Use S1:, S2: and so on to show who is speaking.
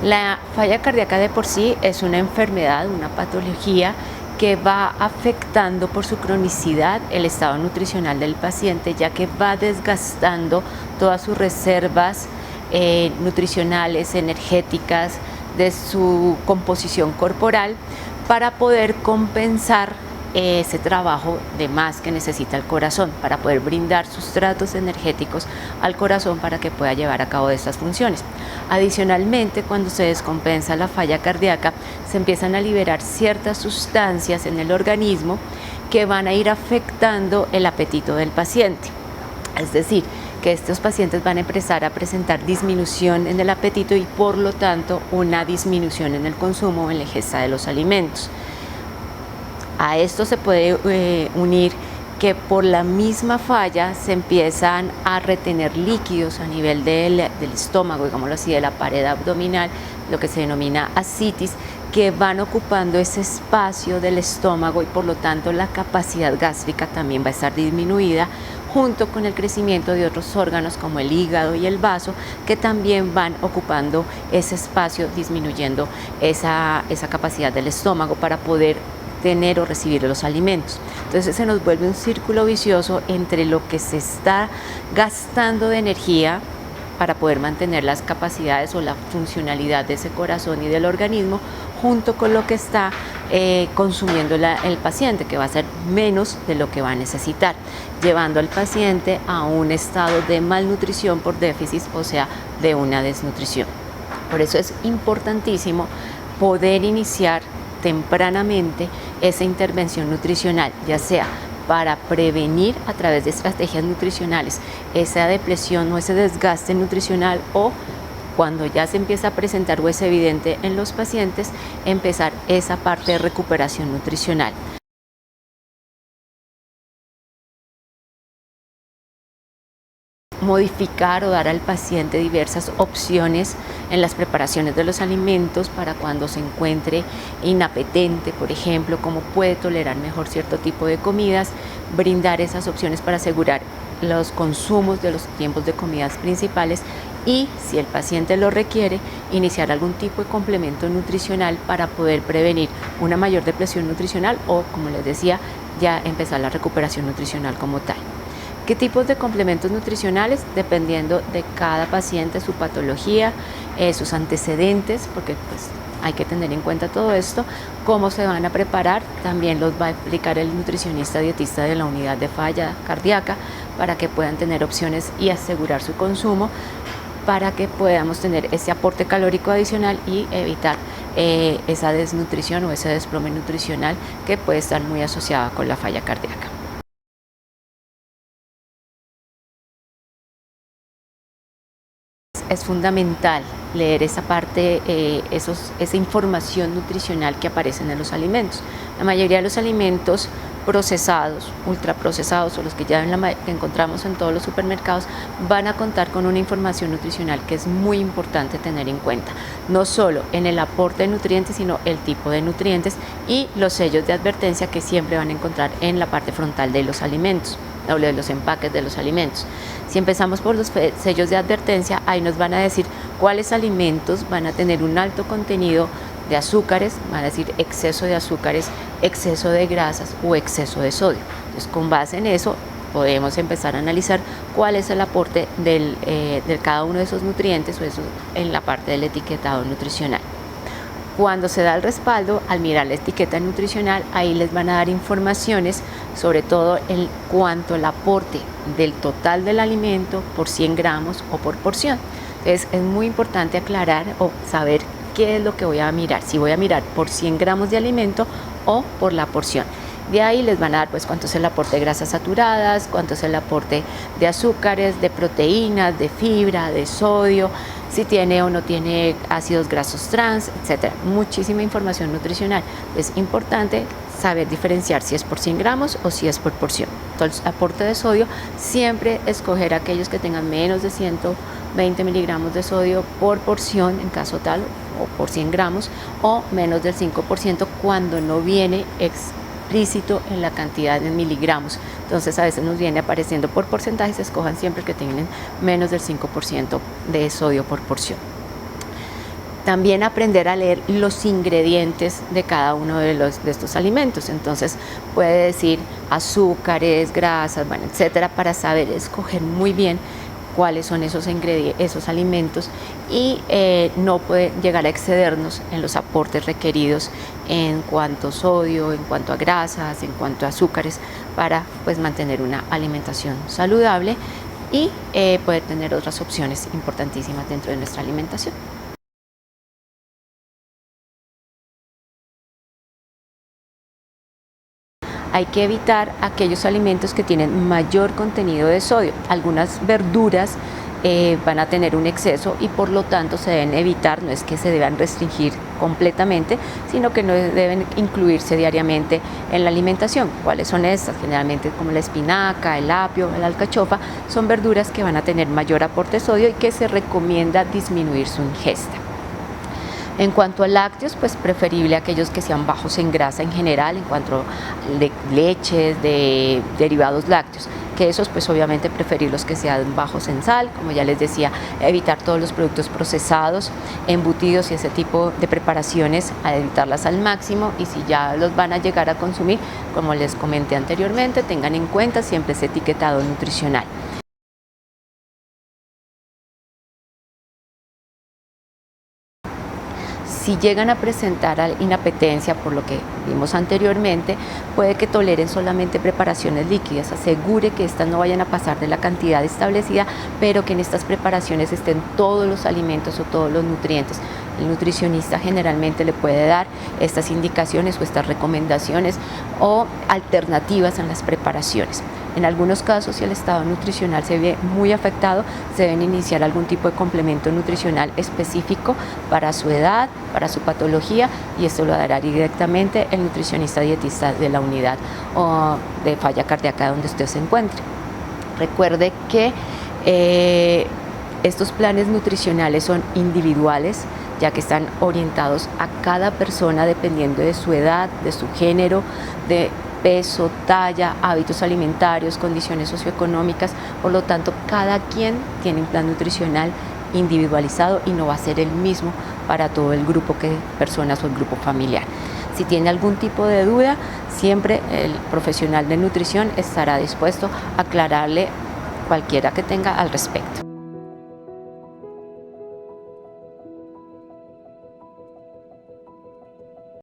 S1: La falla cardíaca de por sí es una enfermedad, una patología que va afectando por su cronicidad el estado nutricional del paciente, ya que va desgastando todas sus reservas nutricionales, energéticas, de su composición corporal para poder compensar ese trabajo de más que necesita el corazón, para poder brindar sustratos energéticos al corazón para que pueda llevar a cabo estas funciones. Adicionalmente, cuando se descompensa la falla cardíaca, se empiezan a liberar ciertas sustancias en el organismo que van a ir afectando el apetito del paciente. Es decir, que estos pacientes van a empezar a presentar disminución en el apetito y por lo tanto una disminución en el consumo o en la ingesta de los alimentos. A esto se puede unir que por la misma falla se empiezan a retener líquidos a nivel del estómago, digámoslo así, de la pared abdominal, lo que se denomina ascitis, que van ocupando ese espacio del estómago y por lo tanto la capacidad gástrica también va a estar disminuida, junto con el crecimiento de otros órganos como el hígado y el vaso, que también van ocupando ese espacio, disminuyendo esa capacidad del estómago para poder tener o recibir los alimentos. Entonces se nos vuelve un círculo vicioso entre lo que se está gastando de energía para poder mantener las capacidades o la funcionalidad de ese corazón y del organismo, junto con lo que está consumiendo el paciente, que va a ser menos de lo que va a necesitar, llevando al paciente a un estado de malnutrición por déficit, o sea, de una desnutrición. Por eso es importantísimo poder iniciar tempranamente esa intervención nutricional, ya sea para prevenir a través de estrategias nutricionales esa depresión o ese desgaste nutricional, o cuando ya se empieza a presentar o es evidente en los pacientes, empezar esa parte de recuperación nutricional. Modificar o dar al paciente diversas opciones en las preparaciones de los alimentos para cuando se encuentre inapetente, por ejemplo, cómo puede tolerar mejor cierto tipo de comidas, brindar esas opciones para asegurar los consumos de los tiempos de comidas principales y, si el paciente lo requiere, iniciar algún tipo de complemento nutricional para poder prevenir una mayor depresión nutricional o, como les decía, ya empezar la recuperación nutricional como tal. ¿Qué tipos de complementos nutricionales? Dependiendo de cada paciente, su patología, sus antecedentes, porque pues hay que tener en cuenta todo esto, cómo se van a preparar, también los va a explicar el nutricionista dietista de la unidad de falla cardíaca para que puedan tener opciones y asegurar su consumo, para que podamos tener ese aporte calórico adicional y evitar esa desnutrición o ese desplome nutricional que puede estar muy asociada con la falla cardíaca. Es fundamental leer esa parte, esa información nutricional que aparece en los alimentos. La mayoría de los alimentos procesados, ultraprocesados o los que ya que encontramos en todos los supermercados van a contar con una información nutricional que es muy importante tener en cuenta, no solo en el aporte de nutrientes, sino el tipo de nutrientes y los sellos de advertencia que siempre van a encontrar en la parte frontal de los alimentos o de los empaques de los alimentos. Si empezamos por los sellos de advertencia, ahí nos van a decir cuáles alimentos van a tener un alto contenido de azúcares, van a decir exceso de azúcares, exceso de grasas o exceso de sodio. Entonces, con base en eso, podemos empezar a analizar cuál es el aporte de cada uno de esos nutrientes o eso en la parte del etiquetado nutricional. Cuando se da el respaldo, al mirar la etiqueta nutricional, ahí les van a dar informaciones sobre todo en cuanto al aporte del total del alimento por 100 gramos o por porción. Entonces es muy importante aclarar o saber qué es lo que voy a mirar, si voy a mirar por 100 gramos de alimento o por la porción. De ahí les van a dar pues cuánto es el aporte de grasas saturadas, cuánto es el aporte de azúcares, de proteínas, de fibra, de sodio, si tiene o no tiene ácidos grasos trans, etc. Muchísima información nutricional. Es importante saber diferenciar si es por 100 gramos o si es por porción. Entonces, aporte de sodio, siempre escoger aquellos que tengan menos de 120 miligramos de sodio por porción en caso tal, o por 100 gramos, o menos del 5% cuando no viene explícito en la cantidad de miligramos. Entonces a veces nos viene apareciendo por porcentajes, escojan siempre que tengan menos del 5% de sodio por porción. También aprender a leer los ingredientes de cada uno de estos alimentos. Entonces puede decir azúcares, grasas, bueno, etcétera, para saber escoger muy bien cuáles son esos alimentos y no puede llegar a excedernos en los aportes requeridos en cuanto a sodio, en cuanto a grasas, en cuanto a azúcares, para pues mantener una alimentación saludable y poder tener otras opciones importantísimas dentro de nuestra alimentación. Hay que evitar aquellos alimentos que tienen mayor contenido de sodio. Algunas verduras van a tener un exceso y por lo tanto se deben evitar, no es que se deban restringir completamente, sino que no deben incluirse diariamente en la alimentación. ¿Cuáles son estas? Generalmente como la espinaca, el apio, la alcachofa, son verduras que van a tener mayor aporte de sodio y que se recomienda disminuir su ingesta. En cuanto a lácteos, pues preferible aquellos que sean bajos en grasa en general, en cuanto a leches, de derivados lácteos. Quesos, pues obviamente preferir los que sean bajos en sal, como ya les decía, evitar todos los productos procesados, embutidos y ese tipo de preparaciones, a evitarlas al máximo, y si ya los van a llegar a consumir, como les comenté anteriormente, tengan en cuenta siempre ese etiquetado nutricional. Si llegan a presentar inapetencia, por lo que vimos anteriormente, puede que toleren solamente preparaciones líquidas. Asegure que estas no vayan a pasar de la cantidad establecida, pero que en estas preparaciones estén todos los alimentos o todos los nutrientes. El nutricionista generalmente le puede dar estas indicaciones o estas recomendaciones o alternativas en las preparaciones. En algunos casos, si el estado nutricional se ve muy afectado, se deben iniciar algún tipo de complemento nutricional específico para su edad, para su patología, y esto lo dará directamente el nutricionista dietista de la unidad o de falla cardíaca donde usted se encuentre. Recuerde que estos planes nutricionales son individuales, ya que están orientados a cada persona dependiendo de su edad, de su género, de peso, talla, hábitos alimentarios, condiciones socioeconómicas. Por lo tanto, cada quien tiene un plan nutricional individualizado y no va a ser el mismo para todo el grupo de personas o el grupo familiar. Si tiene algún tipo de duda, siempre el profesional de nutrición estará dispuesto a aclararle cualquiera que tenga al respecto.